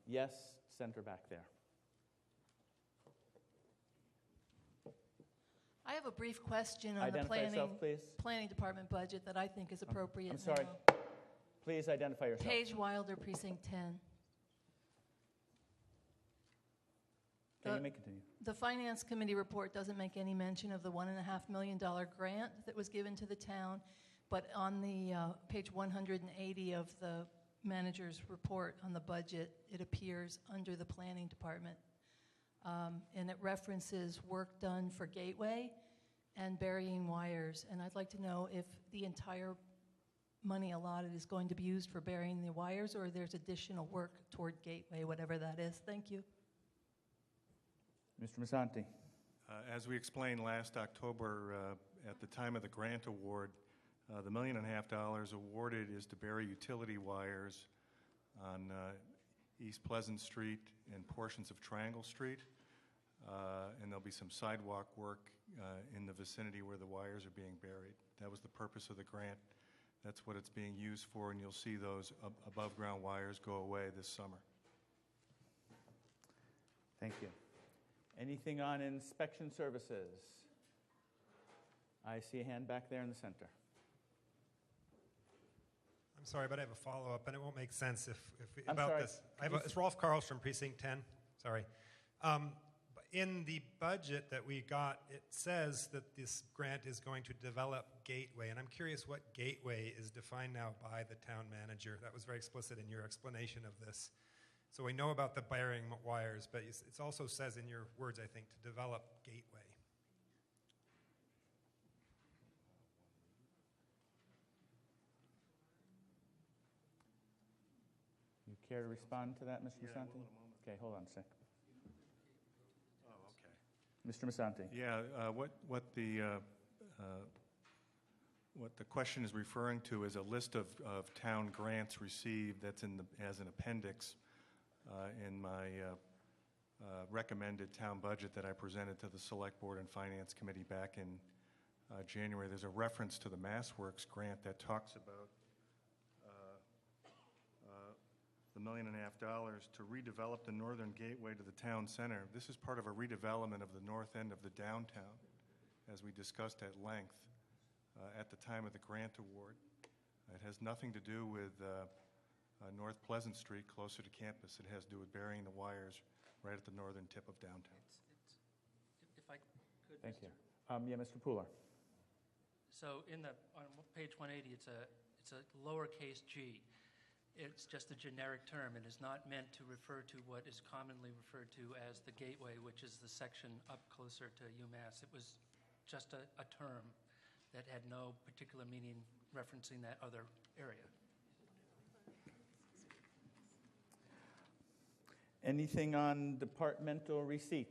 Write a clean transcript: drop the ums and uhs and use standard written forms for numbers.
Yes, center back there. I have a brief question on Identify yourself, please. planning department budget that I think is appropriate. I'm sorry. now. Please identify yourself. Paige Wilder, Precinct 10. Okay, you may continue. The Finance Committee report doesn't make any mention of the $1.5 million grant that was given to the town, but on the page 180 of the manager's report on the budget, it appears under the planning department. And it references work done for Gateway and burying wires. And I'd like to know if the entire money allotted is going to be used for burying the wires, or there's additional work toward Gateway, whatever that is. Thank you. Mr. Masanti. As we explained last October, at the time of the grant award, the $1.5 million awarded is to bury utility wires on East Pleasant Street and portions of Triangle Street. And there'll be some sidewalk work in the vicinity where the wires are being buried. That was the purpose of the grant. That's what it's being used for, and you'll see those above-ground wires go away this summer. Thank you. Anything on inspection services? I see a hand back there in the center. I'm sorry, but I have a follow-up, and it won't make sense if I'm about sorry. this. It's Rolf Karlstrom, Precinct 10. Sorry. In the budget that we got, it says that this grant is going to develop Gateway, and I'm curious what Gateway is defined now by the town manager. That was very explicit in your explanation of this. So we know about the burying wires, but it also says in your words, I think, to develop Gateway. You care to respond to that, Mr. Yeah, Masanti? hold on a moment. Okay, hold on a sec. Oh, okay. Mr. Masanti. Yeah, what the question is referring to is a list of town grants received that's as an appendix in my recommended town budget that I presented to the Select Board and Finance Committee back in January. There's a reference to the MassWorks grant that talks about the $1.5 million to redevelop the northern gateway to the town center. This is part of a redevelopment of the north end of the downtown, as we discussed at length at the time of the grant award. It has nothing to do with North Pleasant Street, closer to campus. It has to do with burying the wires right at the northern tip of downtown. If I could, Thank Mr. you. Yeah, Mr. Pooler. So on page 180, it's a lowercase g. It's just a generic term. It is not meant to refer to what is commonly referred to as the gateway, which is the section up closer to UMass. It was just a term that had no particular meaning referencing that other area. Anything on departmental receipts?